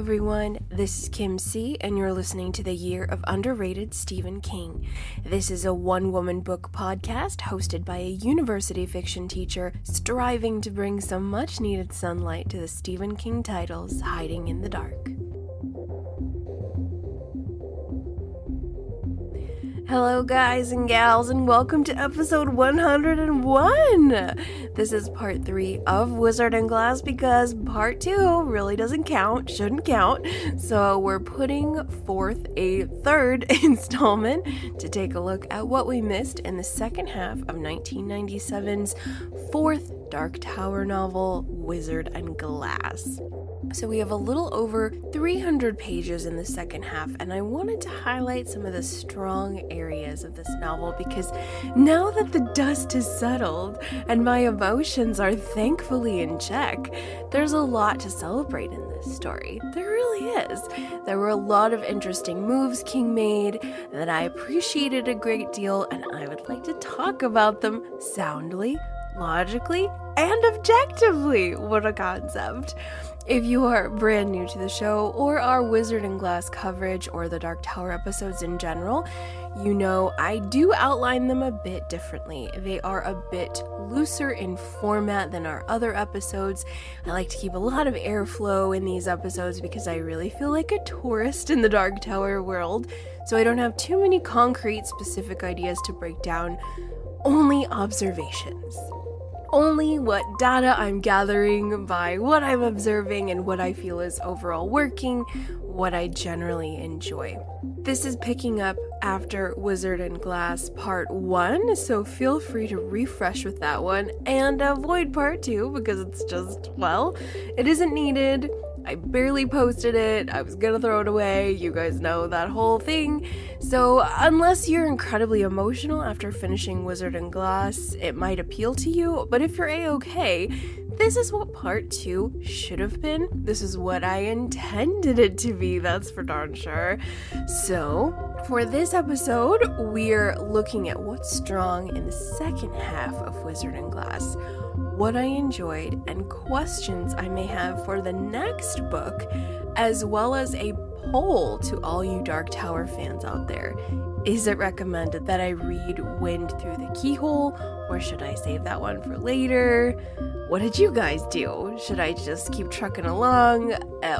everyone, this is Kim C, and you're listening to the Year of Underrated Stephen King. This is a one-woman book podcast hosted by a university fiction teacher striving to bring some much-needed sunlight to the Stephen King titles hiding in the dark. Hello guys and gals, and welcome to episode 101! This is part 3 of Wizard and Glass because part 2 really doesn't count, shouldn't count, so we're putting forth a third installment to take a look at what we missed in the second half of 1997's fourth Dark Tower novel, Wizard and Glass. So we have a little over 300 pages in the second half, and I wanted to highlight some of the strong areas of this novel because now that the dust has settled and my emotions are thankfully in check, there's a lot to celebrate in this story. There really is. There were a lot of interesting moves King made that I appreciated a great deal, and I would like to talk about them soundly, logically, and objectively. What a concept. If you are brand new to the show, or our Wizard and Glass coverage, or the Dark Tower episodes in general, you know I do outline them a bit differently. They are a bit looser in format than our other episodes. I like to keep a lot of airflow in these episodes because I really feel like a tourist in the Dark Tower world, so I don't have too many concrete, specific ideas to break down, only observations. Only what data I'm gathering by what I'm observing and what I feel is overall working, what I generally enjoy. This is picking up after Wizard and Glass Part 1, so feel free to refresh with that one and avoid Part 2 because it's just, well, it isn't needed. I barely posted it, I was gonna throw it away, you guys know that whole thing. So unless you're incredibly emotional after finishing Wizard and Glass, it might appeal to you, but if you're a-okay, this is what part 2 should have been. This is what I intended it to be, that's for darn sure. So, for this episode, we're looking at what's strong in the second half of Wizard and Glass, what I enjoyed, and questions I may have for the next book, as well as a poll to all you Dark Tower fans out there. Is it recommended that I read Wind Through the Keyhole, or should I save that one for later? What did you guys do? Should I just keep trucking along,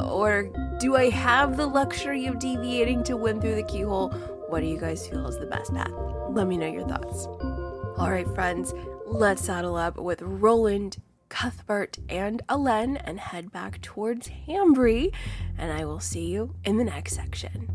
or do I have the luxury of deviating to Wind Through the Keyhole? What do you guys feel is the best path? Let me know your thoughts. Alright friends, let's saddle up with Roland, Cuthbert, and Alen and head back towards Hambry, and I will see you in the next section.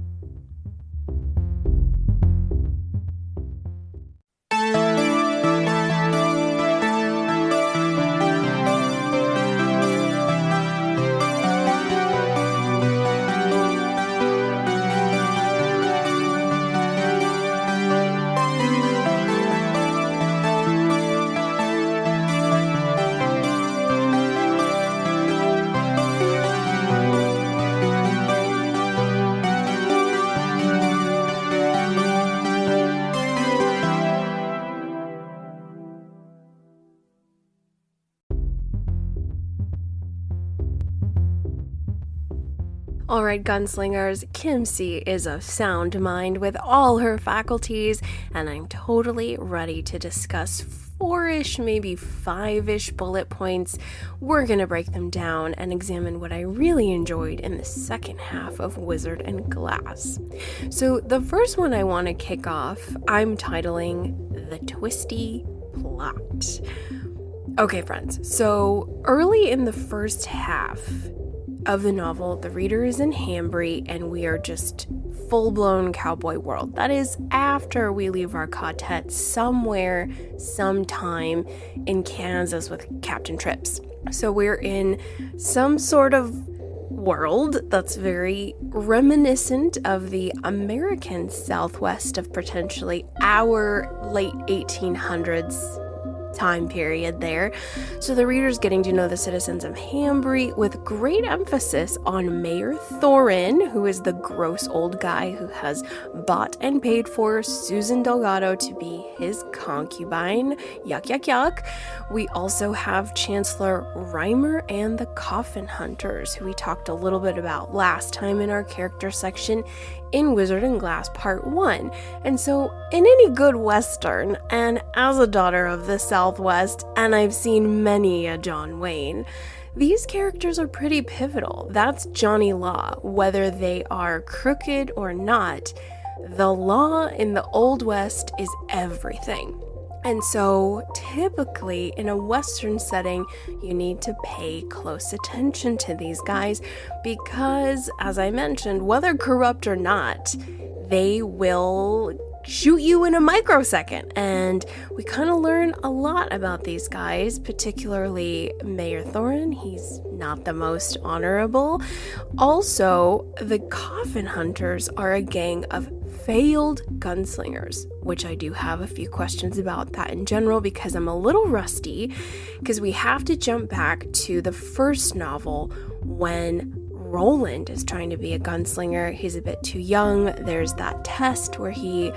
Alright gunslingers, Kim C is of sound mind with all her faculties, and I'm totally ready to discuss 4-ish, maybe 5-ish bullet points. We're gonna break them down and examine what I really enjoyed in the second half of Wizard and Glass. So the first one I want to kick off, I'm titling The Twisty Plot. Okay friends, so early in the first half of the novel, the reader is in Hambry and we are just full-blown cowboy world. That is after we leave our quartet somewhere, sometime in Kansas with Captain Trips. So we're in some sort of world that's very reminiscent of the American Southwest of potentially our late 1800s time period there. So the reader's getting to know the citizens of Hambry with great emphasis on Mayor Thorin, who is the gross old guy who has bought and paid for Susan Delgado to be his concubine. Yuck, yuck, yuck. We also have Chancellor Reimer and the Coffin Hunters, who we talked a little bit about last time in our character section in Wizard and Glass Part 1. And so, in any good Western, and as a daughter of the Southwest, and I've seen many a John Wayne, these characters are pretty pivotal. That's Johnny Law. Whether they are crooked or not, the law in the Old West is everything. And so, typically, in a Western setting, you need to pay close attention to these guys because, as I mentioned, whether corrupt or not, they will shoot you in a microsecond. And we kind of learn a lot about these guys, particularly Mayor Thorin. He's not the most honorable. Also, the Coffin Hunters are a gang of failed gunslingers, which I do have a few questions about that in general because I'm a little rusty, because we have to jump back to the first novel when Roland is trying to be a gunslinger. He's a bit too young. There's that test where he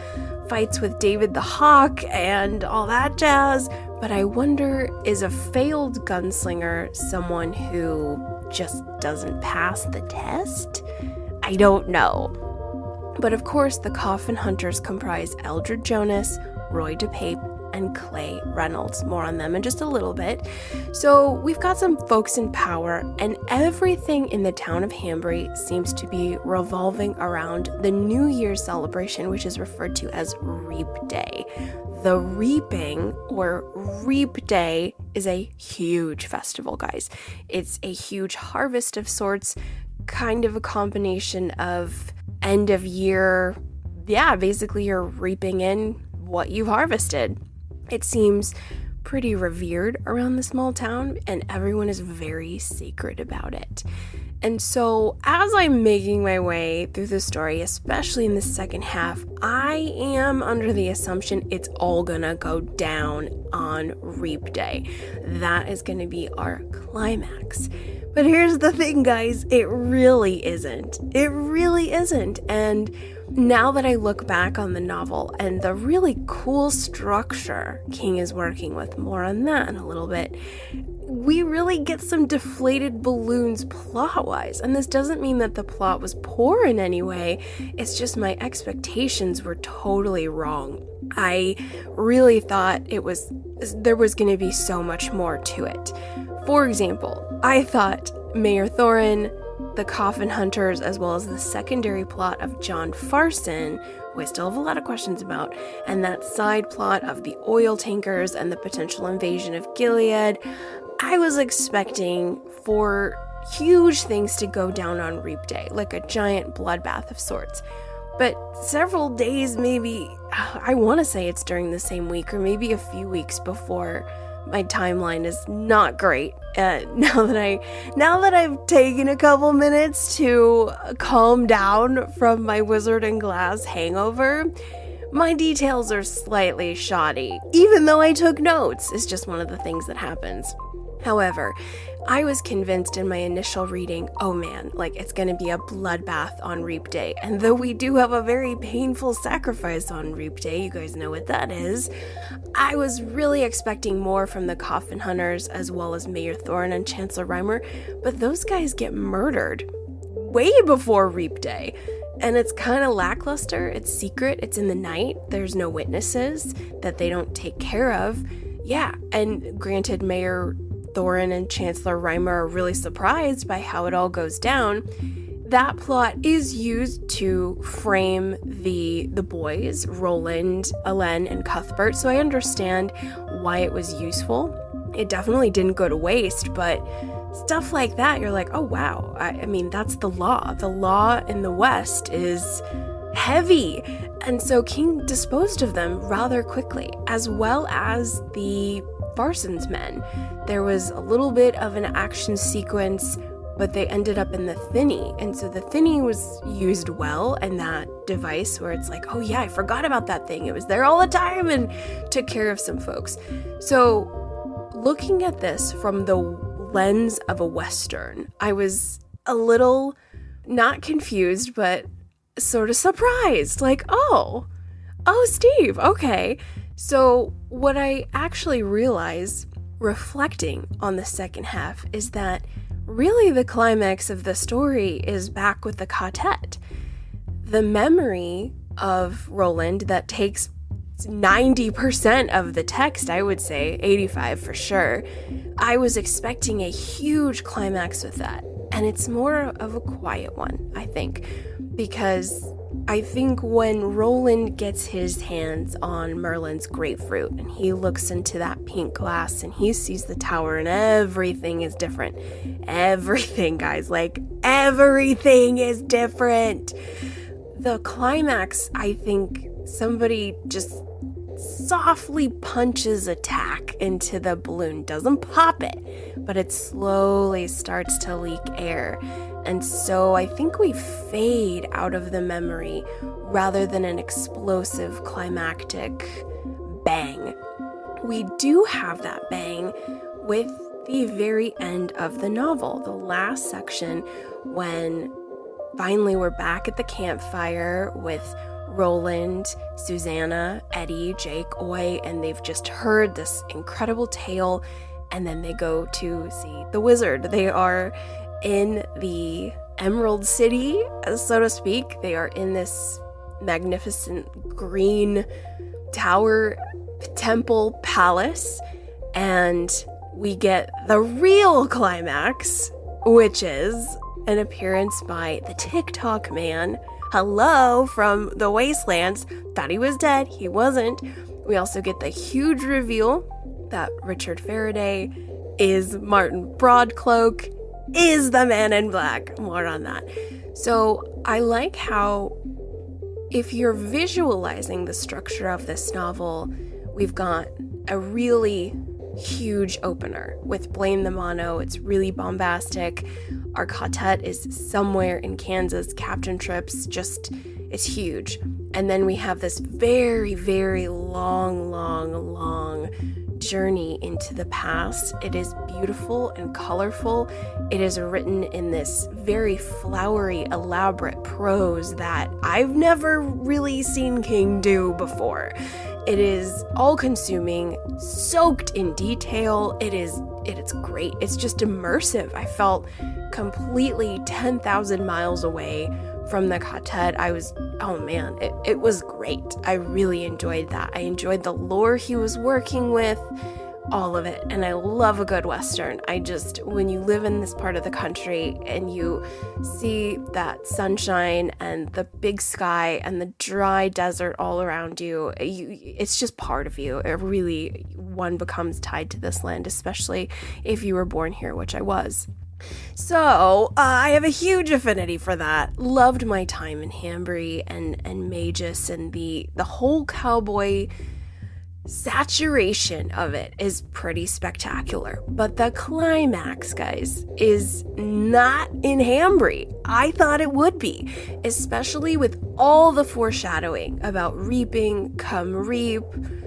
fights with David the Hawk and all that jazz. But I wonder, is a failed gunslinger someone who just doesn't pass the test? I don't know. But of course, the Coffin Hunters comprise Eldred Jonas, Roy DePape, and Clay Reynolds. More on them in just a little bit. So we've got some folks in power, and everything in the town of Hambry seems to be revolving around the New Year's celebration, which is referred to as Reap Day. The reaping, or Reap Day, is a huge festival, guys. It's a huge harvest of sorts, kind of a combination of end of year, basically you're reaping in what you've harvested. It seems pretty revered around the small town, and everyone is very secret about it. And so as I'm making my way through the story, especially in the second half, I am under the assumption it's all gonna go down on Reap Day. That is gonna be our climax. But here's the thing, guys, it really isn't. It really isn't. And now that I look back on the novel and the really cool structure King is working with, more on that in a little bit, we really get some deflated balloons plot-wise. And this doesn't mean that the plot was poor in any way. It's just my expectations were totally wrong. I really thought there was going to be so much more to it. For example, I thought Mayor Thorin, the Coffin Hunters, as well as the secondary plot of John Farson, who I still have a lot of questions about, and that side plot of the oil tankers and the potential invasion of Gilead, I was expecting for huge things to go down on Reap Day, like a giant bloodbath of sorts. But several days, maybe, I want to say it's during the same week, or maybe a few weeks before. My timeline is not great. Now that I've taken a couple minutes to calm down from my Wizard and Glass hangover, my details are slightly shoddy. Even though I took notes, it's just one of the things that happens. However, I was convinced in my initial reading, oh man, it's gonna be a bloodbath on Reap Day. And though we do have a very painful sacrifice on Reap Day, you guys know what that is, I was really expecting more from the Coffin Hunters as well as Mayor Thorin and Chancellor Reimer, but those guys get murdered way before Reap Day. And it's kind of lackluster, it's secret, it's in the night, there's no witnesses that they don't take care of. Yeah, and granted, Mayor Thorin and Chancellor Reimer are really surprised by how it all goes down. That plot is used to frame the boys, Roland, Ellen, and Cuthbert, so I understand why it was useful. It definitely didn't go to waste, but stuff like that, you're like, oh wow, I mean, that's the law. The law in the West is heavy. And so King disposed of them rather quickly, as well as the Farson's men. There was a little bit of an action sequence but they ended up in the thinny. And so the thinny was used well, and that device where it's like, oh yeah, I forgot about that thing. It was there all the time and took care of some folks. So looking at this from the lens of a Western, I was a little not confused, but sort of surprised. Like, oh, Steve, okay. So what I actually realized reflecting on the second half is that really the climax of the story is back with the quartet. The memory of Roland that takes 90% of the text, I would say, 85 for sure. I was expecting a huge climax with that. And it's more of a quiet one, I think, because I think when Roland gets his hands on Merlin's grapefruit and he looks into that pink glass and he sees the tower and everything is different. Everything, guys, like everything is different. The climax, I think somebody just softly punches a tack into the balloon. Doesn't pop it, but it slowly starts to leak air. And so I think we fade out of the memory rather than an explosive climactic bang. We do have that bang with the very end of the novel, the last section, when finally we're back at the campfire with Roland, Susanna, Eddie, Jake, Oy, and they've just heard this incredible tale, and then they go to see the wizard. They are in the Emerald City, so to speak. They are in this magnificent green tower temple palace, and we get the real climax, which is an appearance by the TikTok man. Hello, from the Wastelands. Thought he was dead. He wasn't. We also get the huge reveal that Richard Faraday is Martin Broadcloak, is the Man in Black. More on that. So I like how, if you're visualizing the structure of this novel, we've got a really huge opener with Blame the Mono. It's really bombastic. Our quartet is somewhere in Kansas. Captain Trips, just, it's huge. And then we have this very, very long journey into the past. It is beautiful and colorful. It is written in this very flowery, elaborate prose that I've never really seen King do before. It is all-consuming, soaked in detail. It's great. It's just immersive. I felt completely 10,000 miles away from the quartet. It was great. I really enjoyed that. I enjoyed the lore he was working with, all of it. And I love a good Western. When you live in this part of the country and you see that sunshine and the big sky and the dry desert all around you, it's just part of you. It really, one becomes tied to this land, especially if you were born here, which I was. So, I have a huge affinity for that. Loved my time in Hambry and Magus, and the whole cowboy saturation of it is pretty spectacular. But the climax, guys, is not in Hambry. I thought it would be, especially with all the foreshadowing about reaping, come reap.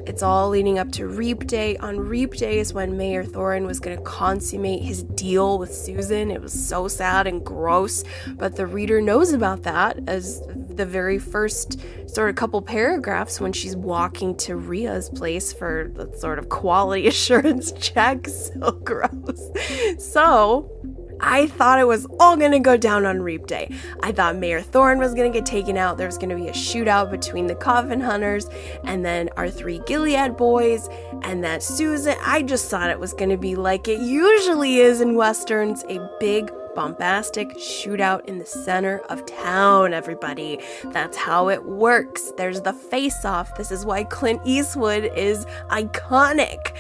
It's all leading up to Reap Day. On Reap Day is when Mayor Thorin was going to consummate his deal with Susan. It was so sad and gross, but the reader knows about that as the very first sort of couple paragraphs when she's walking to Rhea's place for the sort of quality assurance check. So gross. So I thought it was all going to go down on Reap Day. I thought Mayor Thorin was going to get taken out. There was going to be a shootout between the Coffin Hunters and then our three Gilead boys and that Susan. I just thought it was going to be like it usually is in Westerns, a big bombastic shootout in the center of town, everybody. That's how it works. There's the face-off. This is why Clint Eastwood is iconic.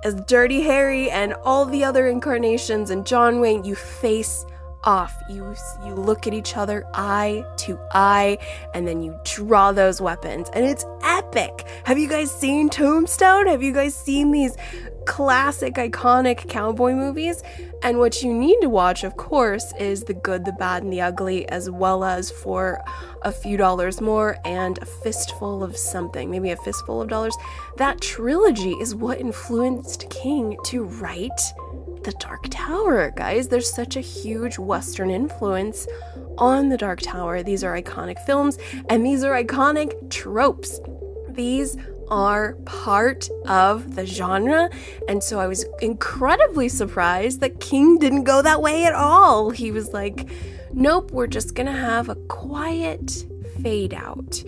As Dirty Harry and all the other incarnations and John Wayne, you face off. You look at each other eye to eye, and then you draw those weapons, and it's epic. Have you guys seen Tombstone? Have you guys seen these classic, iconic cowboy movies? And what you need to watch, of course, is The Good, the Bad, and the Ugly, as well as For a Few Dollars More and A Fistful of Something, maybe A Fistful of Dollars. That trilogy is what influenced King to write The Dark Tower, guys. There's such a huge Western influence on The Dark Tower. These are iconic films, and these are iconic tropes. These are part of the genre, and so I was incredibly surprised that King didn't go that way at all. He was like, nope, we're just gonna have a quiet fade out.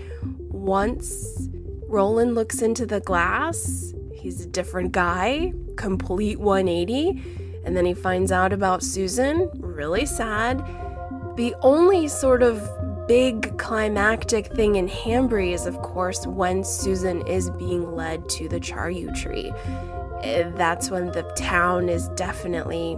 Once Roland looks into the glass, he's a different guy, complete 180, and then he finds out about Susan, really sad. The only sort of big climactic thing in Hambry is, of course, when Susan is being led to the Charyu tree. That's when the town is definitely...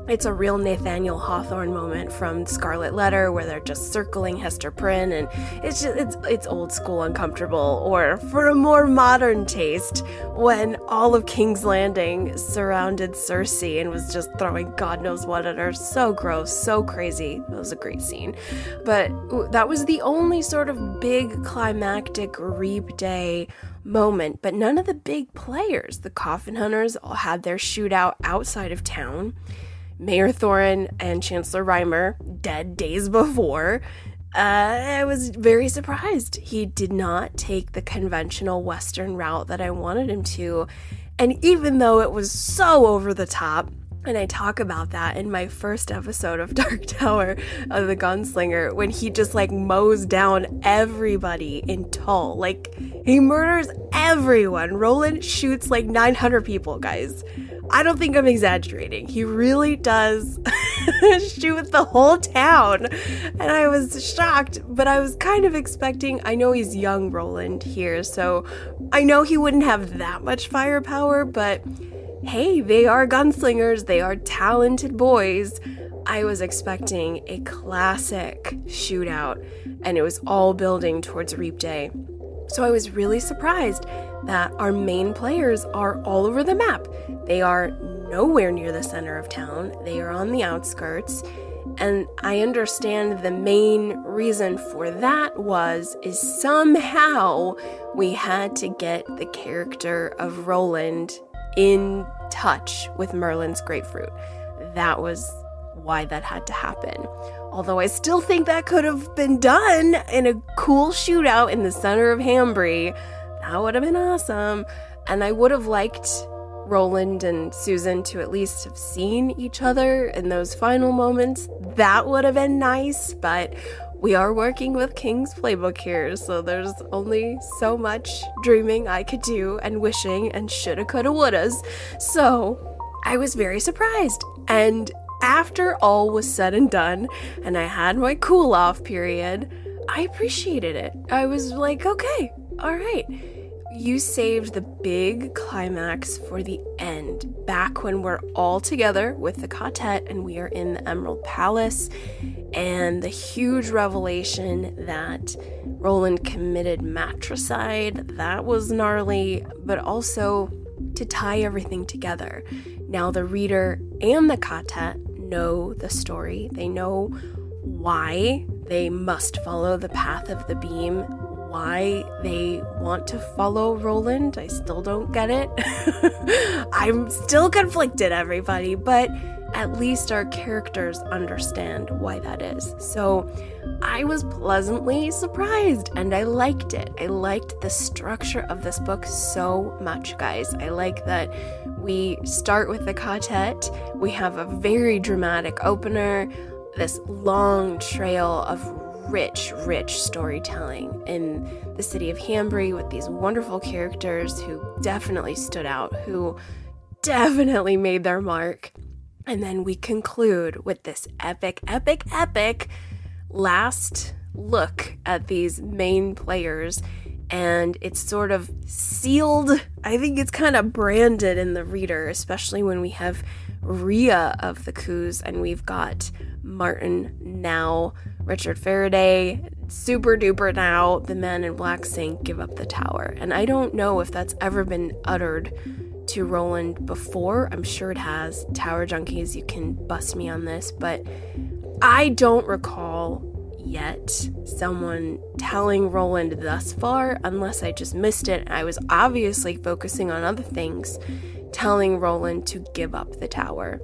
It's a real Nathaniel Hawthorne moment from Scarlet Letter, where they're just circling Hester Prynne, and it's old school uncomfortable. Or for a more modern taste, when all of King's Landing surrounded Cersei and was just throwing God knows what at her. So gross, so crazy. That was a great scene. But that was the only sort of big climactic Reap Day moment. But none of the big players, the Coffin Hunters, all had their shootout outside of town. Mayor Thorin and Chancellor Reimer dead days before. I was very surprised. He did not take the conventional Western route that I wanted him to. And even though it was so over the top, and I talk about that in my first episode of Dark Tower of the Gunslinger, when he just like mows down everybody in Tull. Like, he murders everyone. Roland shoots like 900 people, guys. I don't think I'm exaggerating. He really does shoot the whole town. And I was shocked, but I was kind of expecting, I know he's young Roland here, so I know he wouldn't have that much firepower, but hey, they are gunslingers. They are talented boys. I was expecting a classic shootout, and it was all building towards Reap Day. So I was really surprised that our main players are all over the map. They are nowhere near the center of town. They are on the outskirts. And I understand the main reason for that is somehow we had to get the character of Roland in touch with Merlin's grapefruit. That was why that had to happen. Although I still think that could have been done in a cool shootout in the center of Hambry. That would have been awesome. And I would have liked Roland and Susan to at least have seen each other in those final moments. That would have been nice, but we are working with King's playbook here, so there's only so much dreaming I could do and wishing and shoulda, coulda, wouldas. So I was very surprised. And after all was said and done, and I had my cool off period, I appreciated it. I was like, okay, all right. You saved the big climax for the end, back when we're all together with the quartet and we are in the Emerald Palace, and the huge revelation that Roland committed matricide. That was gnarly, but also to tie everything together. Now the reader and the quartet know the story. They know why they must follow the path of the beam, why they want to follow Roland. I still don't get it. I'm still conflicted, everybody, but at least our characters understand why that is. So I was pleasantly surprised, and I liked it. I liked the structure of this book so much, guys. I like that we start with the quartet. We have a very dramatic opener, this long trail of rich storytelling in the city of Hambry with these wonderful characters who definitely stood out, who definitely made their mark. And then we conclude with this epic last look at these main players, and it's sort of sealed. I think it's kind of branded in the reader, especially when we have Rhea of the Coos and we've got Martin now, Richard Faraday, super duper now, the men in black sink, give up the tower. And I don't know if that's ever been uttered to Roland before. I'm sure it has. Tower junkies, you can bust me on this, but I don't recall yet someone telling Roland thus far, unless I just missed it. I was obviously focusing on other things, telling Roland to give up the tower.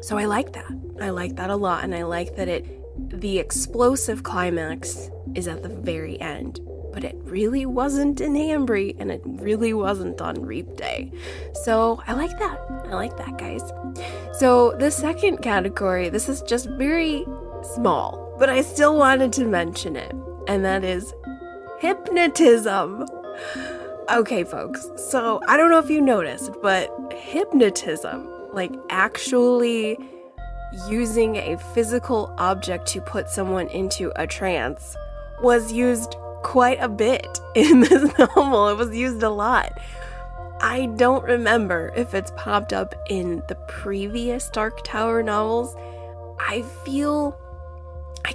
So I like that. I like that a lot, and I like that the explosive climax is at the very end. But it really wasn't in Hambry, and it really wasn't on Reap Day. So I like that. I like that, guys. So the second category, this is just very small, but I still wanted to mention it, and that is hypnotism. Okay, folks, so I don't know if you noticed, but hypnotism, like actually using a physical object to put someone into a trance, was used quite a bit in this novel. It was used a lot. I don't remember if it's popped up in the previous Dark Tower novels. I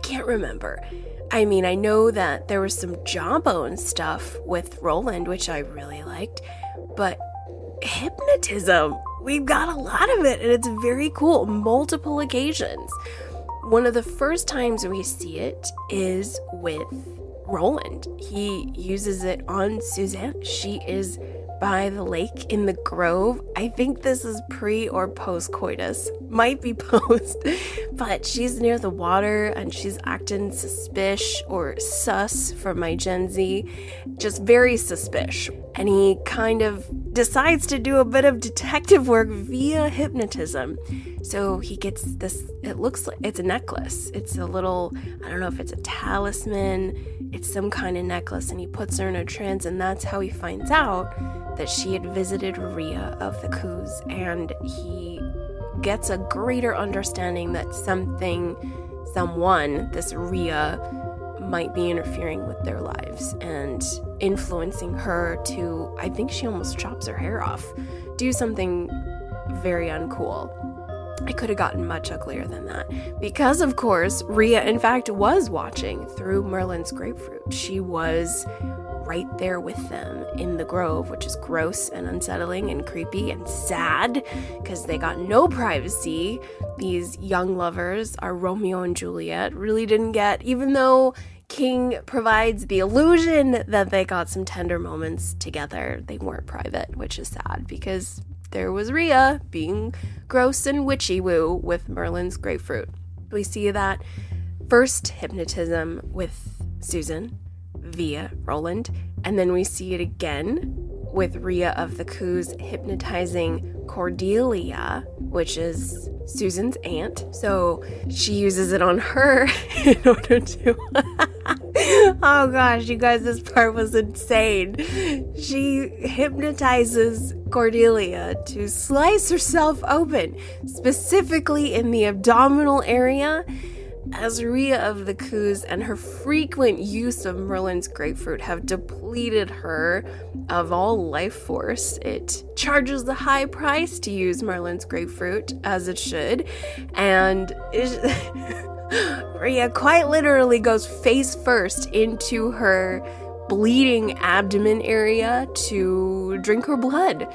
can't remember. I mean, I know that there was some jawbone stuff with Roland, which I really liked, but hypnotism, we've got a lot of it, and it's very cool. Multiple occasions. One of the first times we see it is with Roland. He uses it on Suzanne. She is by the lake in the grove. I think this is pre or post coitus. Might be post. But she's near the water and she's acting suspicious, or sus for my Gen Z. Just very suspicious. And he kind of decides to do a bit of detective work via hypnotism. So he gets this, it looks like it's a necklace. It's a little, I don't know if it's a talisman. It's some kind of necklace, and he puts her in a trance, and that's how he finds out that she had visited Rhea of the Coos, and he gets a greater understanding that someone, this Rhea, might be interfering with their lives and influencing her to, I think she almost chops her hair off, do something very uncool. I could have gotten much uglier than that. Because, of course, Rhea, in fact, was watching through Merlin's grapefruit. She was right there with them in the grove, which is gross and unsettling and creepy and sad because they got no privacy. These young lovers, our Romeo and Juliet, really didn't get, even though King provides the illusion that they got some tender moments together, they weren't private, which is sad because there was Rhea being gross and witchy-woo with Merlin's grapefruit. We see that first hypnotism with Susan via Roland, and then we see it again with Rhea of the Coos hypnotizing Cordelia, which is Susan's aunt. So she uses it on her in order to... Oh gosh, you guys, this part was insane. She hypnotizes Cordelia to slice herself open, specifically in the abdominal area, as Rhea of the Coos and her frequent use of Merlin's grapefruit have depleted her of all life force. It charges the high price to use Merlin's grapefruit, as it should, and Rhea quite literally goes face first into her bleeding abdomen area to drink her blood.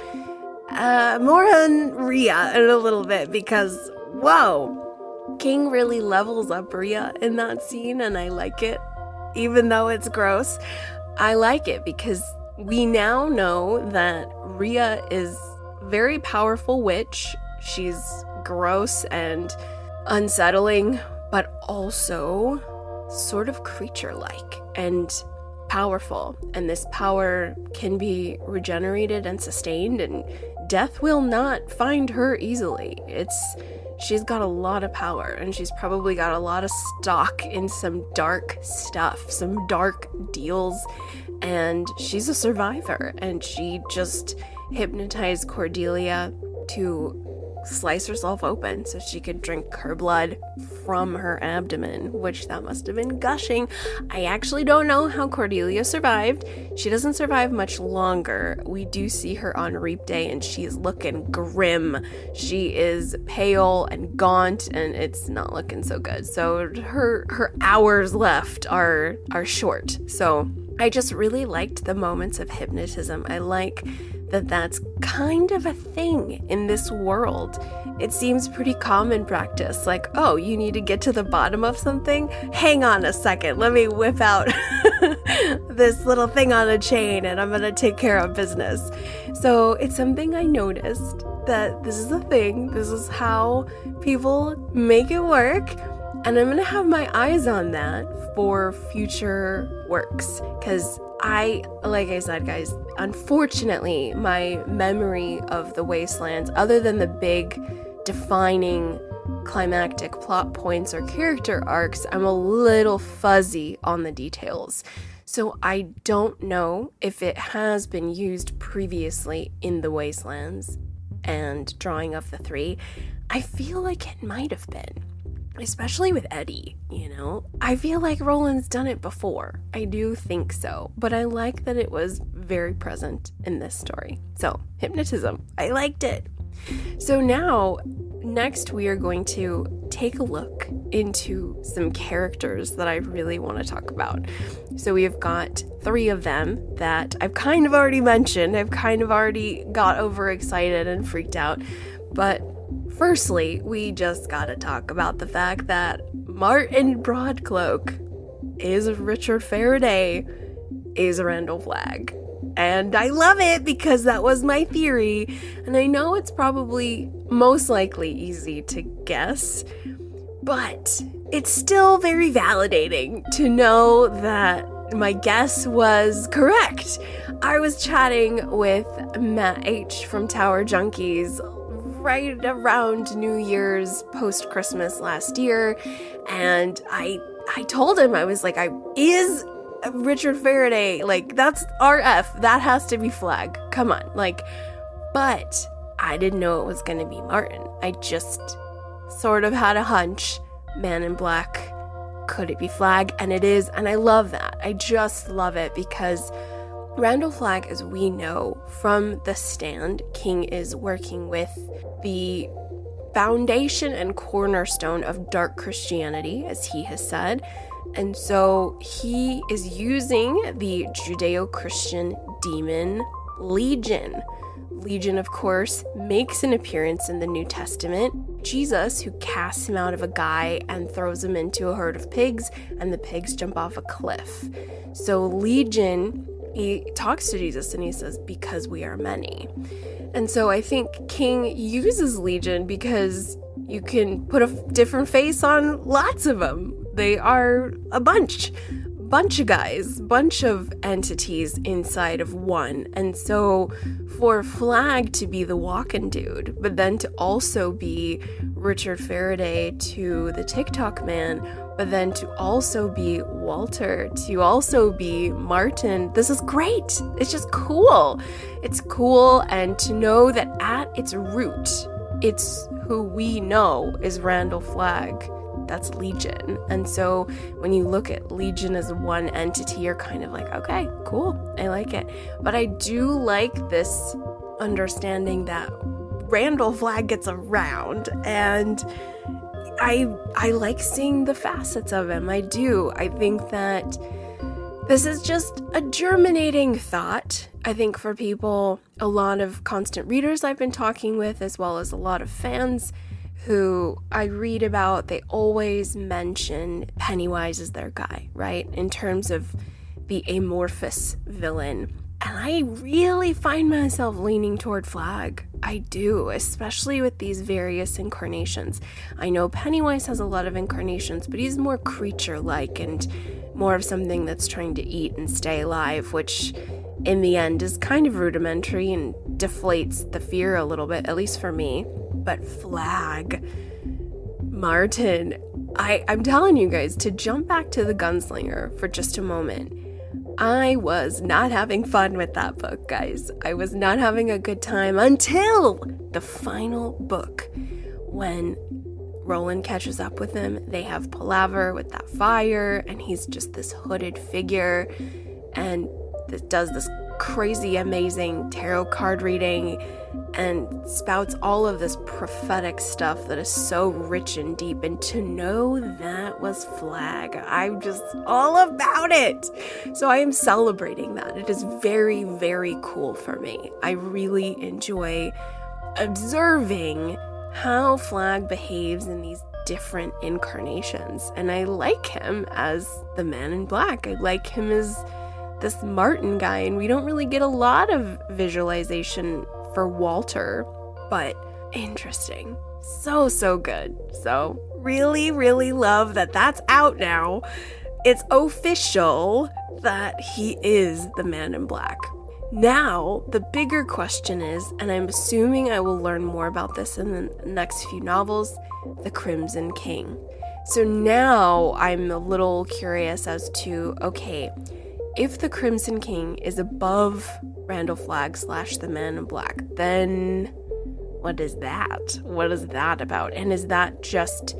More on Rhea in a little bit, because, whoa, King really levels up Rhea in that scene, and I like it. Even though it's gross, I like it because we now know that Rhea is a very powerful witch. She's gross and unsettling, but also sort of creature-like and powerful. And this power can be regenerated and sustained, and death will not find her easily. She's got a lot of power, and she's probably got a lot of stock in some dark stuff, some dark deals, and she's a survivor, and she just hypnotized Cordelia to slice herself open so she could drink her blood from her abdomen, which that must have been gushing. I actually don't know how Cordelia survived. She doesn't survive much longer. We do see her on Reap Day, and she's looking grim. She is pale and gaunt, and it's not looking so good. So her hours left are short. So I just really liked the moments of hypnotism. I like that that's kind of a thing in this world. It seems pretty common practice. Like, oh, you need to get to the bottom of something? Hang on a second. Let me whip out this little thing on a chain and I'm going to take care of business. So it's something I noticed, that this is a thing. This is how people make it work. And I'm going to have my eyes on that for future works. Because like I said, guys, unfortunately, my memory of the Wastelands, other than the big defining climactic plot points or character arcs, I'm a little fuzzy on the details. So I don't know if it has been used previously in the Wastelands and Drawing of the Three. I feel like it might have been. Especially with Eddie, I feel like Roland's done it before. I do think so, but I like that it was very present in this story. So, hypnotism, I liked it. So now, next we are going to take a look into some characters that I really want to talk about. So we've got 3 of them that I've kind of already mentioned. I've kind of already got overexcited and freaked out, but firstly, we just gotta talk about the fact that Martin Broadcloak is Richard Faraday, is Randall Flagg. And I love it because that was my theory. And I know it's probably most likely easy to guess, but it's still very validating to know that my guess was correct. I was chatting with Matt H. from Tower Junkies right around New Year's, post-Christmas last year, and I told him, I was like, is Richard Faraday, like, that's RF, that has to be Flagg, come on, like, but I didn't know it was gonna be Martin. I just sort of had a hunch, Man in Black, could it be Flagg? And it is, and I love that. I just love it because Randall Flagg, as we know from The Stand, King is working with the foundation and cornerstone of dark Christianity, as he has said. And so he is using the Judeo-Christian demon Legion. Legion, of course, makes an appearance in the New Testament. Jesus, who casts him out of a guy and throws him into a herd of pigs, and the pigs jump off a cliff. So Legion, he talks to Jesus and he says, because we are many. And so I think King uses Legion because you can put a different face on lots of them. They are a bunch of guys, bunch of entities inside of one. And so for Flagg to be the walking dude, but then to also be Richard Faraday to the TikTok man, but then to also be Walter, to also be Martin, this is great. It's just cool. It's cool, and to know that at its root, it's who we know is Randall Flagg. That's Legion. And so when you look at Legion as one entity, you're kind of like, okay, cool, I like it. But I do like this understanding that Randall Flagg gets around, and I like seeing the facets of him. I do. I think that this is just a germinating thought. I think for people, a lot of constant readers I've been talking with, as well as a lot of fans who I read about, they always mention Pennywise as their guy, right? In terms of the amorphous villain. And I really find myself leaning toward Flagg. I do, especially with these various incarnations. I know Pennywise has a lot of incarnations, but he's more creature-like and more of something that's trying to eat and stay alive, which in the end is kind of rudimentary and deflates the fear a little bit, at least for me. But Flagg, Martin, I'm telling you guys, to jump back to the gunslinger for just a moment, I was not having fun with that book, guys. I was not having a good time until the final book, when Roland catches up with him. They have palaver with that fire, and he's just this hooded figure, and does this crazy, amazing tarot card reading, and spouts all of this prophetic stuff that is so rich and deep. And to know that was Flag, I'm just all about it. So I am celebrating that. It is very, very cool for me. I really enjoy observing how Flag behaves in these different incarnations. And I like him as the Man in Black. I like him as this Martin guy, and we don't really get a lot of visualization for Walter, but interesting. So good. So really, really love that that's out now. It's official that he is the Man in Black. Now, the bigger question is, and I'm assuming I will learn more about this in the next few novels, the Crimson King. So now I'm a little curious as to, okay, if the Crimson King is above Randall Flagg / the Man in Black, then what is that? What is that about? And is that just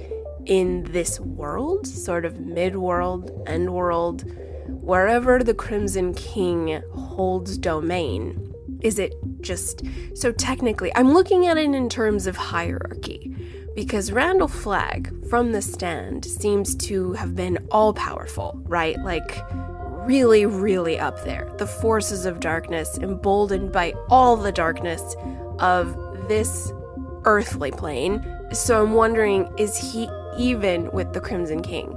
in this world, sort of mid-world, end-world, wherever the Crimson King holds domain? Is it just... So technically, I'm looking at it in terms of hierarchy, because Randall Flagg, from the stand, seems to have been all-powerful, right? Like, really, really up there. The forces of darkness, emboldened by all the darkness of this earthly plane. So I'm wondering, is he even with the Crimson King?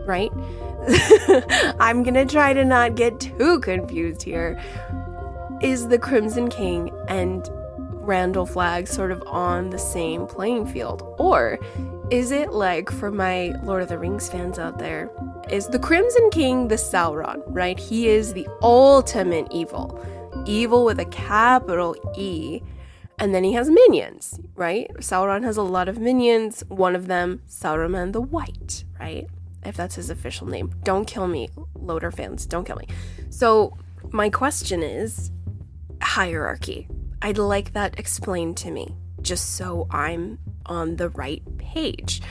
Right? I'm gonna try to not get too confused here. Is the Crimson King and Randall Flagg sort of on the same playing field? Or is it like, for my Lord of the Rings fans out there, is the Crimson King the Sauron, right? He is the ultimate evil. Evil with a capital E. And then he has minions, right? Sauron has a lot of minions. One of them, Saruman the White, right? If that's his official name. Don't kill me, Loader fans. Don't kill me. So my question is hierarchy. I'd like that explained to me, just so I'm on the right page,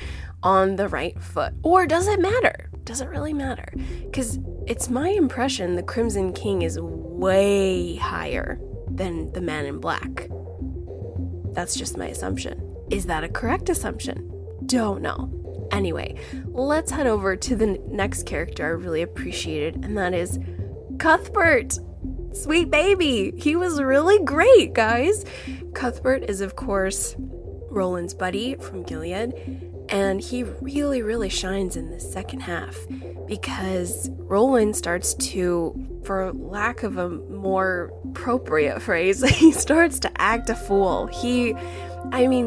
on the right foot. Or does it matter? Does it really matter? Because it's my impression the Crimson King is way higher than the Man in Black. That's just my assumption. Is that a correct assumption? Don't know. Anyway, let's head over to the next character I really appreciated, and that is Cuthbert. Sweet baby. He was really great, guys. Cuthbert is, of course, Roland's buddy from Gilead, and he really, really shines in the second half because Roland starts to, for lack of a more appropriate phrase, he starts to act a fool.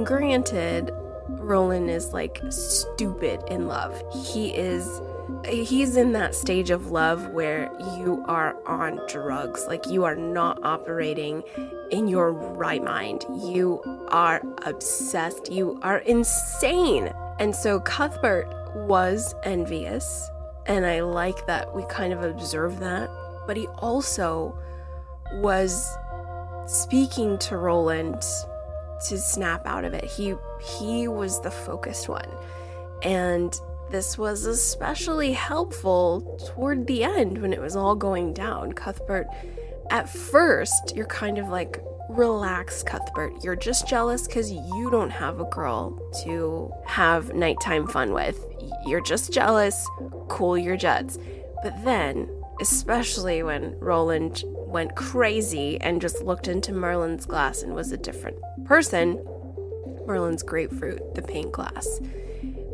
Granted, Roland is like stupid in love. He's in that stage of love where you are on drugs. Like, you are not operating in your right mind. You are obsessed. You are insane. And so Cuthbert was envious, and I like that we kind of observe that. But he also was speaking to Roland to snap out of it. He was the focused one. And this was especially helpful toward the end when it was all going down. Cuthbert, at first, you're kind of like, relax, Cuthbert. You're just jealous because you don't have a girl to have nighttime fun with. You're just jealous. Cool your jets. But then, especially when Roland went crazy and just looked into Merlin's glass and was a different person, Merlin's grapefruit, the pink glass,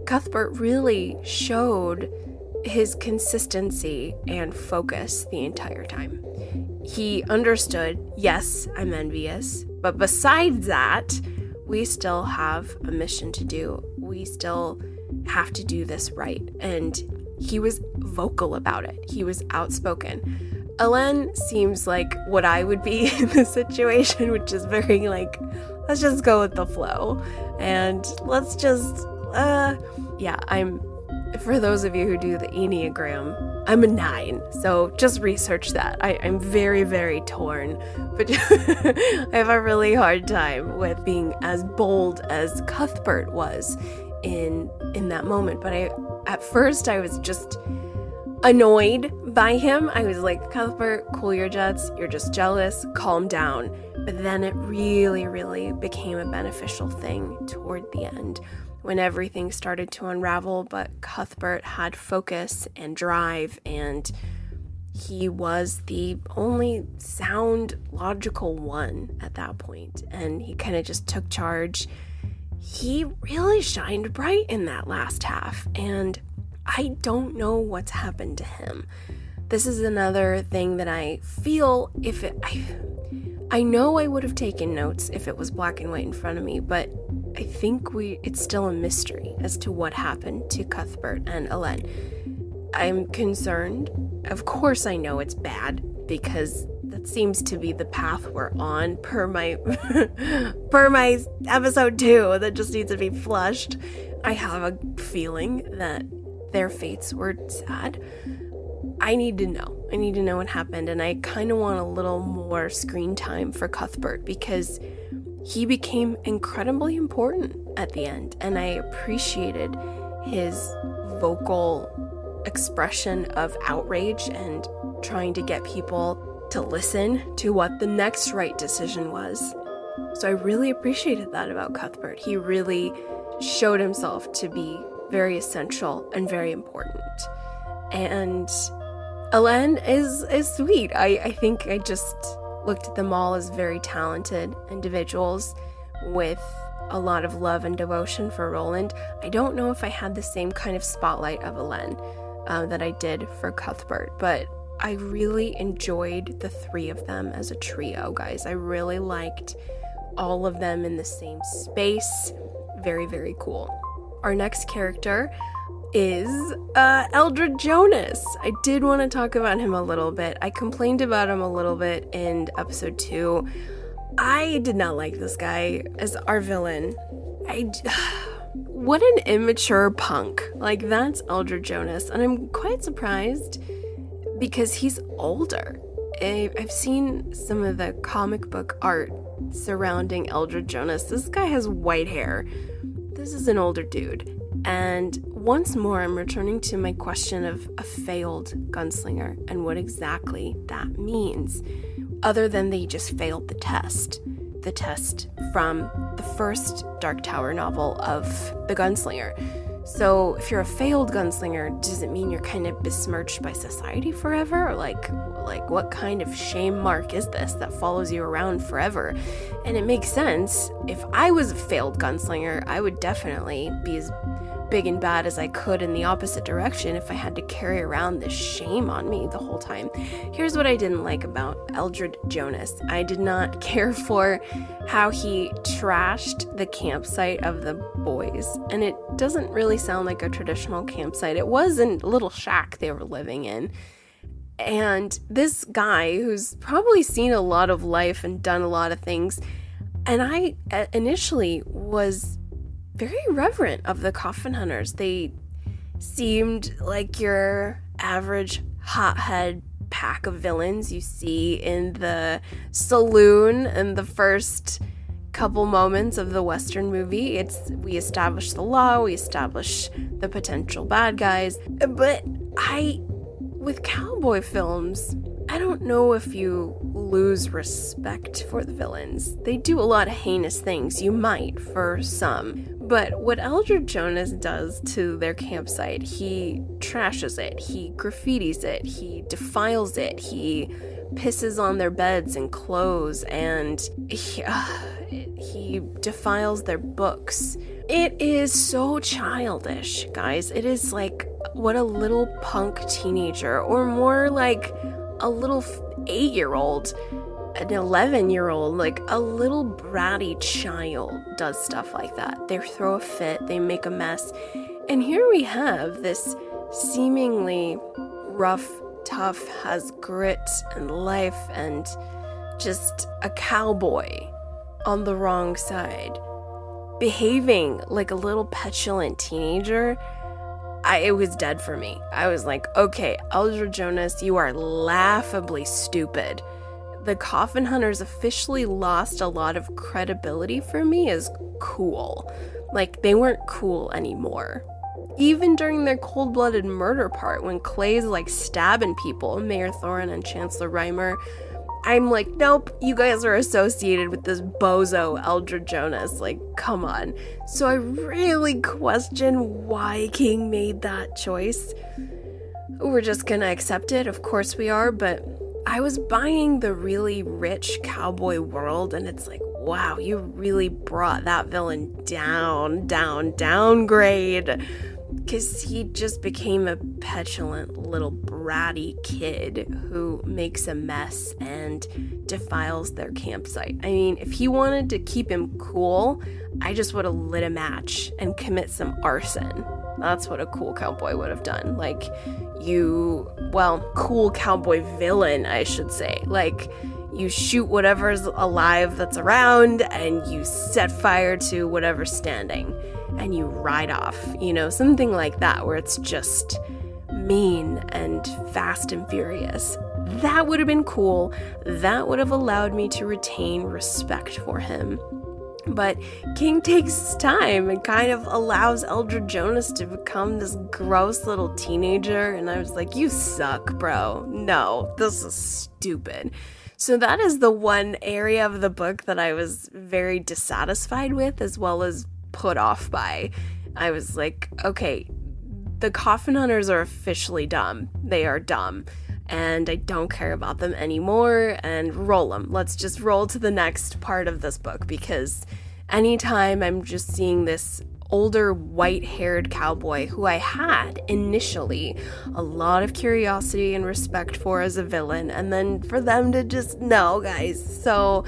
Cuthbert really showed his consistency and focus the entire time. He understood, yes, I'm envious, but besides that, we still have a mission to do. We still have to do this right. And he was vocal about it. He was outspoken. Ellen seems like what I would be in this situation, which is very like, let's just go with the flow. And let's just, for those of you who do the Enneagram, I'm a 9, so just research that. I'm very, very torn, but I have a really hard time with being as bold as Cuthbert was in that moment. But at first I was just annoyed by him. I was like, Cuthbert, cool your jets. You're just jealous. Calm down. But then it really, really became a beneficial thing toward the end, when everything started to unravel, but Cuthbert had focus and drive, and he was the only sound, logical one at that point, and he kind of just took charge. He really shined bright in that last half, and I don't know what's happened to him. This is another thing that I feel I know I would have taken notes if it was black and white in front of me, but I think it's still a mystery as to what happened to Cuthbert and Elen. I'm concerned. Of course I know it's bad, because that seems to be the path we're on per my episode 2 that just needs to be flushed. I have a feeling that their fates were sad. I need to know. I need to know what happened, and I kind of want a little more screen time for Cuthbert, because he became incredibly important at the end, and I appreciated his vocal expression of outrage and trying to get people to listen to what the next right decision was. So I really appreciated that about Cuthbert. He really showed himself to be very essential and very important. And Elen is sweet. I think I just looked at them all as very talented individuals with a lot of love and devotion for Roland. I don't know if I had the same kind of spotlight of Elen that I did for Cuthbert, but I really enjoyed the 3 of them as a trio, guys. I really liked all of them in the same space. Very, very cool. Our next character is Eldred Jonas. I did want to talk about him a little bit. I complained about him a little bit in episode 2. I did not like this guy as our villain. What an immature punk. Like, that's Eldred Jonas, and I'm quite surprised because he's older. I've seen some of the comic book art surrounding Eldred Jonas. This guy has white hair. This is an older dude. And once more, I'm returning to my question of a failed gunslinger and what exactly that means, other than they just failed the test from the first Dark Tower novel of the gunslinger. So if you're a failed gunslinger, does it mean you're kind of besmirched by society forever? Or like what kind of shame mark is this that follows you around forever? And it makes sense. If I was a failed gunslinger, I would definitely be as big and bad as I could in the opposite direction if I had to carry around this shame on me the whole time. Here's what I didn't like about Eldred Jonas. I did not care for how he trashed the campsite of the boys, and it doesn't really sound like a traditional campsite. It was a little shack they were living in. And this guy who's probably seen a lot of life and done a lot of things, and I initially was very reverent of the coffin hunters. They seemed like your average hothead pack of villains you see in the saloon in the first couple moments of the Western movie. We establish the law, we establish the potential bad guys, but with cowboy films, I don't know if you lose respect for the villains. They do a lot of heinous things, you might, for some. But what Eldred Jonas does to their campsite, he trashes it, he graffitis it, he defiles it, he pisses on their beds and clothes, and he defiles their books. It is so childish, guys. It is like what a little punk teenager, or more like a little 8-year-old, an 11-year-old, like a little bratty child does stuff like that. They throw a fit, they make a mess. And here we have this seemingly rough, tough, has grit and life and just a cowboy on the wrong side, behaving like a little petulant teenager. it was dead for me. I was like, okay, Eldred Jonas, you are laughably stupid. The Coffin Hunters officially lost a lot of credibility for me as cool. Like, they weren't cool anymore. Even during their cold-blooded murder part, when Clay's like stabbing people, Mayor Thorin and Chancellor Reimer, I'm like, nope, you guys are associated with this bozo Eldred Jonas. Like, come on. So I really question why King made that choice. We're just gonna accept it, of course we are, but I was buying the really rich cowboy world, and it's like, wow, you really brought that villain downgrade. Because he just became a petulant little bratty kid who makes a mess and defiles their campsite. I mean, if he wanted to keep him cool, I just would have lit a match and commit some arson. That's what a cool cowboy would have done. Like, cool cowboy villain, I should say. Like, you shoot whatever's alive that's around and you set fire to whatever's standing. And you ride off, something like that, where it's just mean and fast and furious. That would have been cool. That would have allowed me to retain respect for him. But King takes time and kind of allows Eldred Jonas to become this gross little teenager. And I was like, you suck, bro. No, this is stupid. So that is the one area of the book that I was very dissatisfied with, as well as put off by. I was like, okay, the Coffin Hunters are officially dumb. They are dumb. And I don't care about them anymore, and roll them. Let's just roll to the next part of this book, because anytime I'm just seeing this older white-haired cowboy who I had initially a lot of curiosity and respect for as a villain, and then for them to just, no, guys. So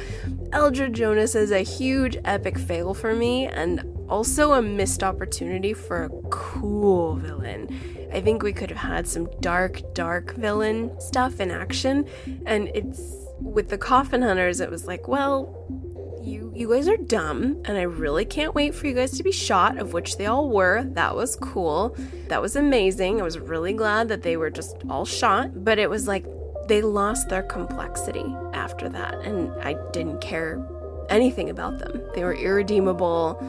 Eldred Jonas is a huge epic fail for me, and also a missed opportunity for a cool villain. I think we could have had some dark villain stuff in action, and it's with the Coffin Hunters, it was like, well, you guys are dumb, and I really can't wait for you guys to be shot, of which they all were. That was cool. That was amazing. I was really glad that they were just all shot, but it was like they lost their complexity after that, and I didn't care anything about them. They were irredeemable.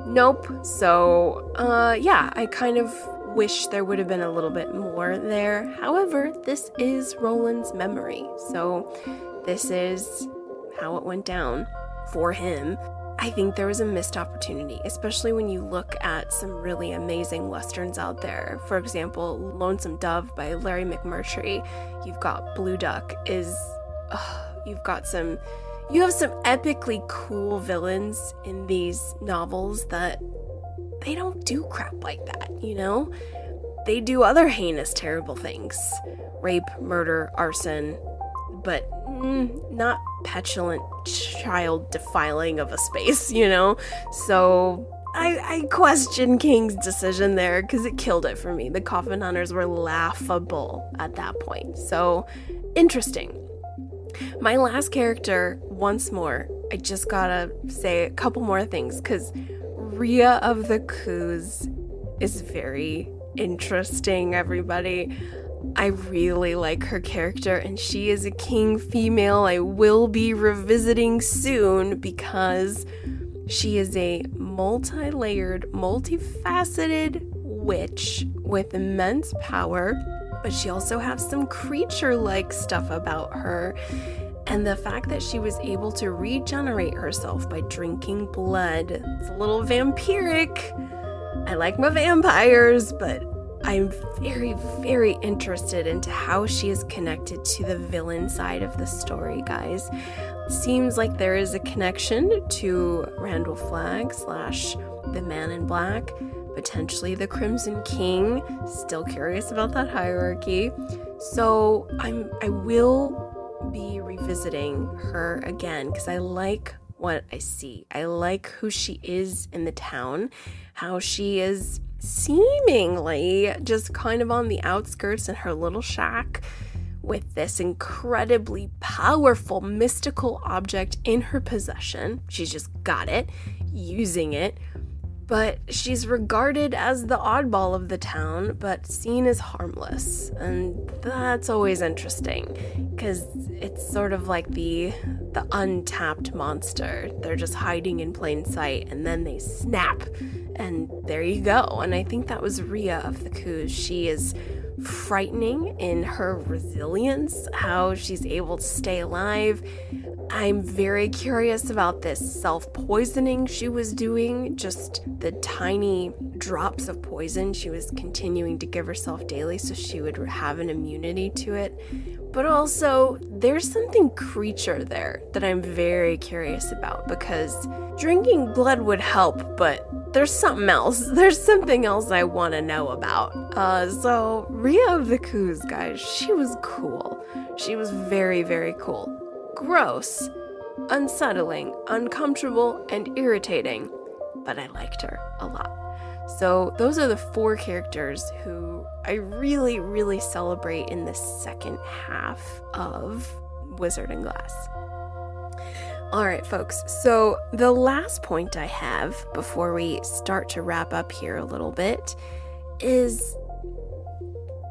Nope. So, I kind of wish there would have been a little bit more there. However, this is Roland's memory, so this is how it went down for him. I think there was a missed opportunity, especially when you look at some really amazing westerns out there. For example, Lonesome Dove by Larry McMurtry. You've got Blue Duck you have some epically cool villains in these novels that they don't do crap like that, They do other heinous, terrible things. Rape, murder, arson, but not petulant child defiling of a space, So I question King's decision there, because it killed it for me. The Coffin Hunters were laughable at that point. So interesting. My last character, once more, I just gotta say a couple more things, because Rhea of the Coos is very interesting, everybody. I really like her character, and she is a king female I will be revisiting soon, because she is a multi-layered, multifaceted witch with immense power, but she also has some creature-like stuff about her. And the fact that she was able to regenerate herself by drinking blood. It's a little vampiric. I like my vampires, but I'm very, very interested into how she is connected to the villain side of the story, guys. Seems like there is a connection to Randall Flagg / the Man in Black, potentially the Crimson King. Still curious about that hierarchy. So I will be revisiting her again, because I like what I see. I like who she is in the town, how she is seemingly just kind of on the outskirts in her little shack with this incredibly powerful mystical object in her possession. She's just got it, using it, But she's regarded as the oddball of the town, but seen as harmless. And that's always interesting, because it's sort of like the untapped monster. They're just hiding in plain sight, and then they snap, and there you go. And I think that was Rhea of the Coos. She is frightening in her resilience, how she's able to stay alive. I'm very curious about this self-poisoning she was doing, just the tiny drops of poison she was continuing to give herself daily so she would have an immunity to it. But also, there's something creature there that I'm very curious about, because drinking blood would help, but there's something else. There's something else I want to know about. So Rhea of the Coos, guys, she was cool. She was very, very cool. Gross, unsettling, uncomfortable, and irritating, but I liked her a lot. So those are the 4 characters who I really, really celebrate in the second half of Wizard and Glass. Alright, folks, so the last point I have before we start to wrap up here a little bit is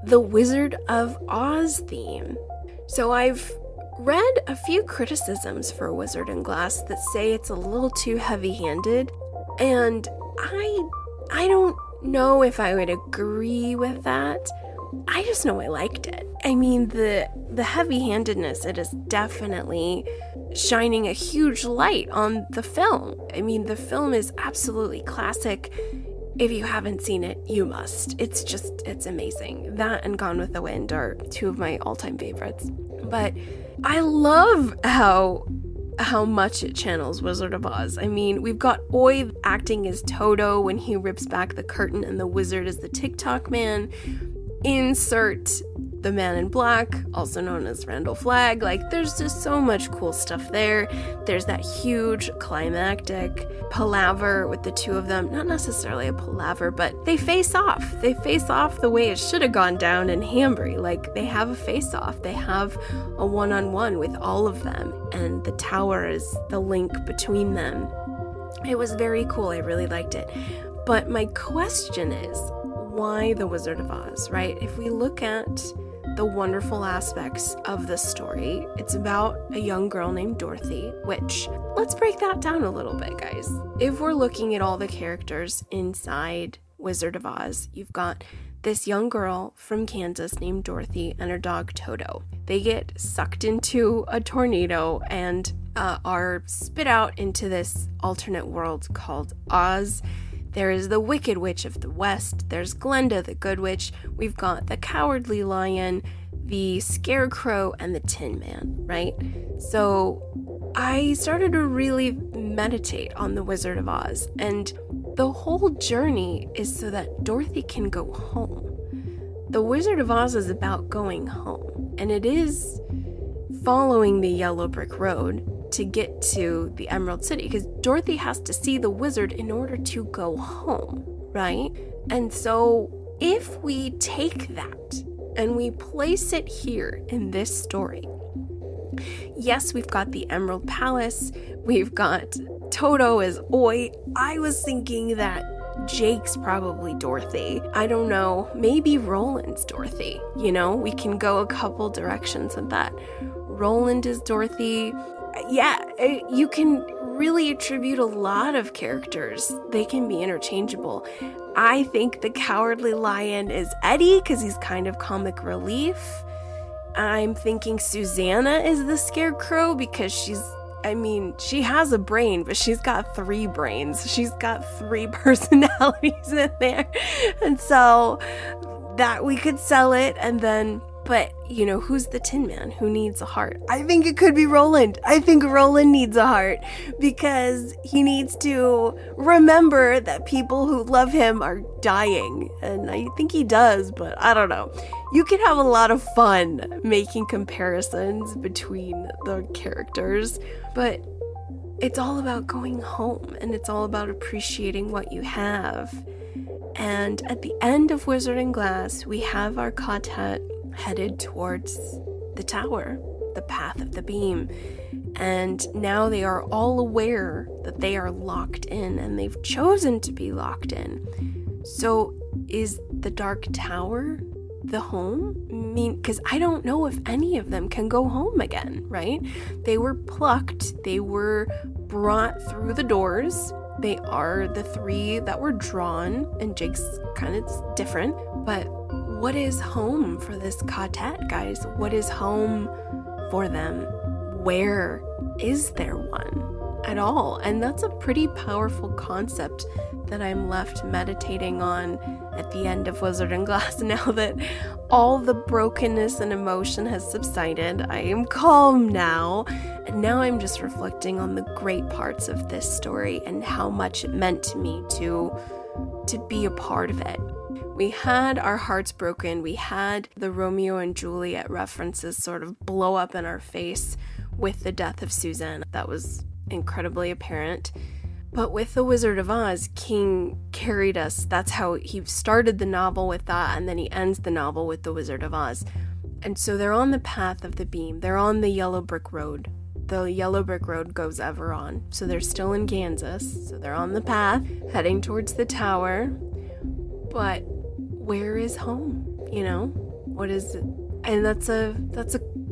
the Wizard of Oz theme. So I've read a few criticisms for Wizard and Glass that say it's a little too heavy-handed, and I don't know if I would agree with that. I just know I liked it. I mean, the heavy-handedness, it is definitely shining a huge light on the film. I mean, the film is absolutely classic. If you haven't seen it, you must. It's amazing. That and Gone with the Wind are 2 of my all-time favorites. But I love how much it channels Wizard of Oz. I mean, we've got Oi acting as Toto when he rips back the curtain and the wizard is the TikTok man. Insert the man in black, also known as Randall Flagg. Like, there's just so much cool stuff there. There's that huge climactic palaver with the 2 of them. Not necessarily a palaver, but they face off. They face off the way it should have gone down in Hambury. Like, they have a face-off. They have a one-on-one with all of them, and the tower is the link between them. It was very cool. I really liked it. But my question is, why the Wizard of Oz, right? If we look at the wonderful aspects of the story, it's about a young girl named Dorothy, which, let's break that down a little bit, guys. If we're looking at all the characters inside Wizard of Oz, you've got this young girl from Kansas named Dorothy and her dog Toto. They get sucked into a tornado and are spit out into this alternate world called Oz. There is the Wicked Witch of the West, there's Glenda the Good Witch, we've got the Cowardly Lion, the Scarecrow, and the Tin Man, right? So I started to really meditate on the Wizard of Oz, and the whole journey is so that Dorothy can go home. The Wizard of Oz is about going home, and it is following the yellow brick road to get to the Emerald City, because Dorothy has to see the wizard in order to go home, right? And so if we take that and we place it here in this story, yes, we've got the Emerald Palace, we've got Toto as Oi. I was thinking that Jake's probably Dorothy. I don't know, maybe Roland's Dorothy. You know, we can go a couple directions with that. Roland is Dorothy. Yeah, you can really attribute a lot of characters. They can be interchangeable. I think the Cowardly Lion is Eddie because he's kind of comic relief. I'm thinking Susanna is the Scarecrow because she has a brain, but she's got 3 brains. She's got 3 personalities in there. And so that we could sell it, and then, but, you know, who's the Tin Man? Who needs a heart? I think it could be Roland. I think Roland needs a heart because he needs to remember that people who love him are dying. And I think he does, but I don't know. You can have a lot of fun making comparisons between the characters, but it's all about going home, and it's all about appreciating what you have. And at the end of Wizard and Glass, we have our quartet headed towards the tower, the path of the beam. And now they are all aware that they are locked in, and they've chosen to be locked in. So is the Dark Tower the home? I mean, because I don't know if any of them can go home again, right? They were plucked. They were brought through the doors. They are the 3 that were drawn, and Jake's kind of different. But what is home for this quartet, guys? What is home for them? Where is there one at all? And that's a pretty powerful concept that I'm left meditating on at the end of Wizard and Glass. Now that all the brokenness and emotion has subsided, I am calm now, and now I'm just reflecting on the great parts of this story and how much it meant to me to be a part of it. We had our hearts broken. We had the Romeo and Juliet references sort of blow up in our face with the death of Susan. That was incredibly apparent. But with The Wizard of Oz, King carried us. That's how he started the novel, with that, and then he ends the novel with The Wizard of Oz. And so they're on the path of the beam. They're on the yellow brick road. The yellow brick road goes ever on. So they're still in Kansas. So they're on the path, heading towards the tower. But where is home? You know? What is it? And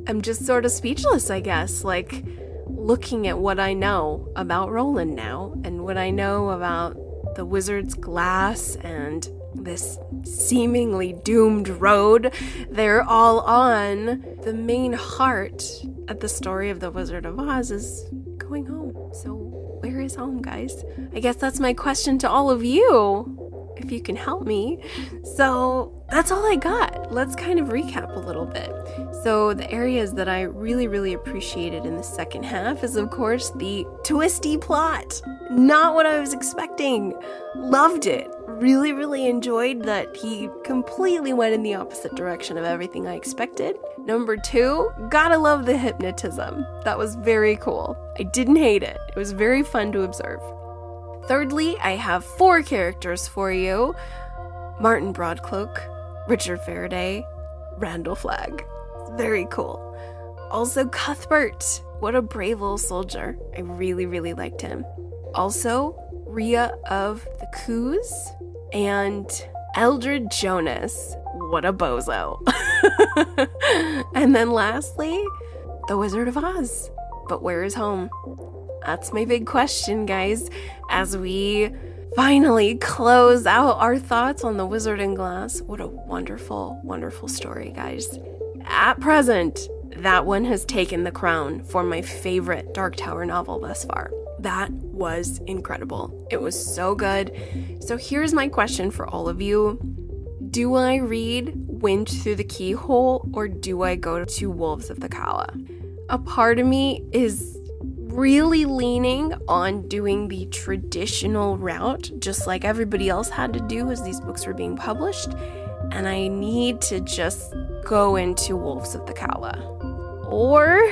I'm just sort of speechless, I guess. Like, looking at what I know about Roland now, and what I know about the wizard's glass and this seemingly doomed road they're all on, the main heart at the story of the Wizard of Oz is going home. So where is home, guys? I guess that's my question to all of you, if you can help me. So that's all I got. Let's kind of recap a little bit. So the areas that I really, really appreciated in the second half is, of course, the Twisty Plot. Not what I was expecting. Loved it. Really, really enjoyed that he completely went in the opposite direction of everything I expected. Number 2, gotta love the hypnotism. That was very cool. I didn't hate it. It was very fun to observe. Thirdly, I have 4 characters for you. Martin Broadcloak, Richard Faraday, Randall Flagg. Very cool. Also, Cuthbert. What a brave little soldier. I really, really liked him. Also, Rhea of the Coos and Eldred Jonas. What a bozo. And then lastly, the Wizard of Oz. But where is home? That's my big question, guys, as we finally close out our thoughts on The Wizard and Glass. What a wonderful, wonderful story, guys. At present, that one has taken the crown for my favorite Dark Tower novel thus far. That was incredible. It was so good. So here's my question for all of you. Do I read Wind Through the Keyhole, or do I go to Wolves of the Calla? A part of me is really leaning on doing the traditional route, just like everybody else had to do as these books were being published, and I need to just go into Wolves of the Calla. Or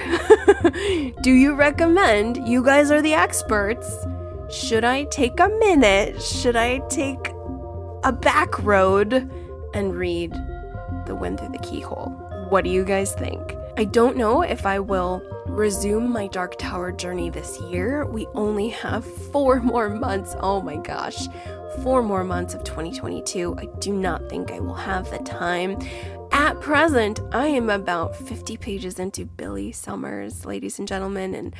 do you recommend, you guys are the experts, should I take a minute, should I take a back road and read The Wind Through the Keyhole? What do you guys think? I don't know if I will resume my Dark Tower journey this year. We only have 4 more months. Oh my gosh. 4 more months of 2022. I do not think I will have the time. At present, I am about 50 pages into Billy Summers, ladies and gentlemen, and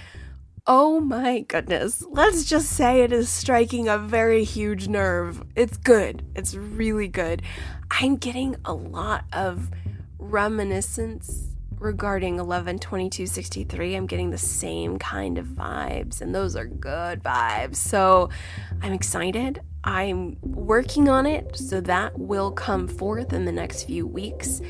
oh my goodness, let's just say it is striking a very huge nerve. It's good. It's really good. I'm getting a lot of reminiscence regarding 11/22/63. I'm getting the same kind of vibes, and those are good vibes. So I'm excited. I'm working on it, so that will come forth in the next few weeks.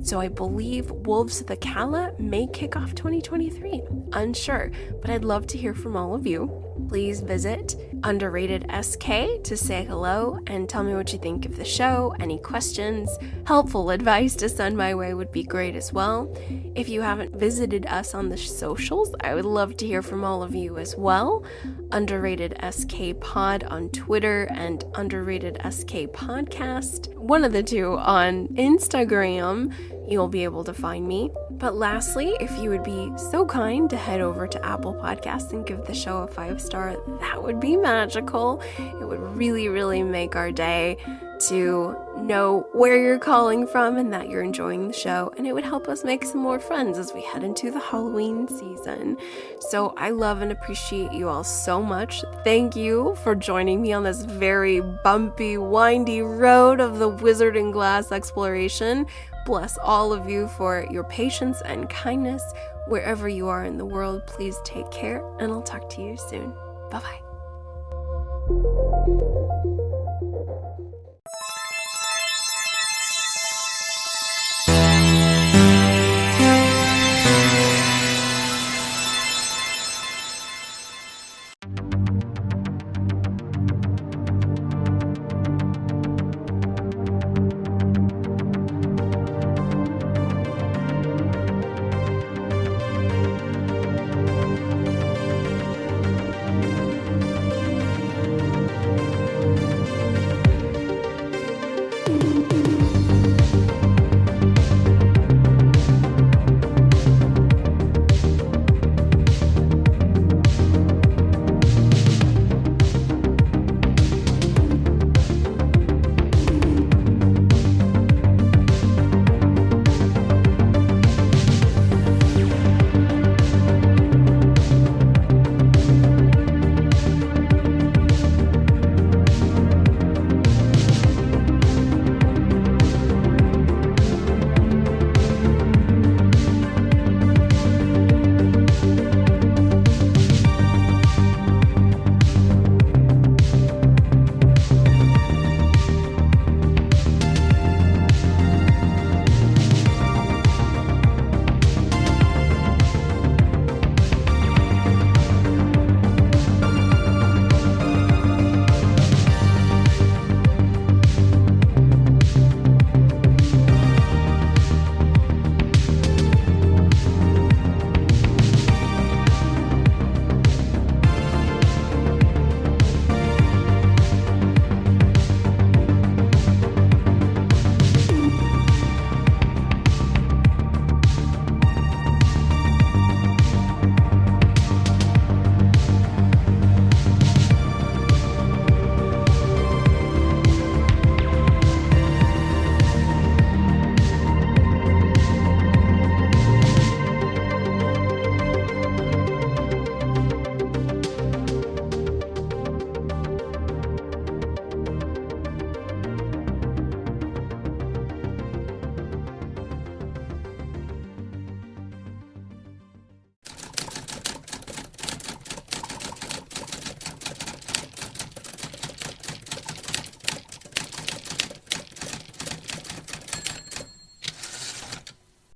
So I believe Wolves of the Calla may kick off 2023. Unsure, but I'd love to hear from all of you. Please visit UnderratedSK to say hello and tell me what you think of the show. Any questions, helpful advice to send my way would be great as well. If you haven't visited us on the socials, I would love to hear from all of you as well. UnderratedSK Pod on Twitter and UnderratedSK Podcast, one of the two on Instagram. You'll be able to find me. But lastly, if you would be so kind to head over to Apple Podcasts and give the show a 5-star, that would be magical. It would really, really make our day to know where you're calling from and that you're enjoying the show, and it would help us make some more friends as we head into the Halloween season. So I love and appreciate you all so much. Thank you for joining me on this very bumpy, windy road of the Wizard and Glass exploration. Bless all of you for your patience and kindness. Wherever you are in the world, please take care, and I'll talk to you soon. Bye-bye.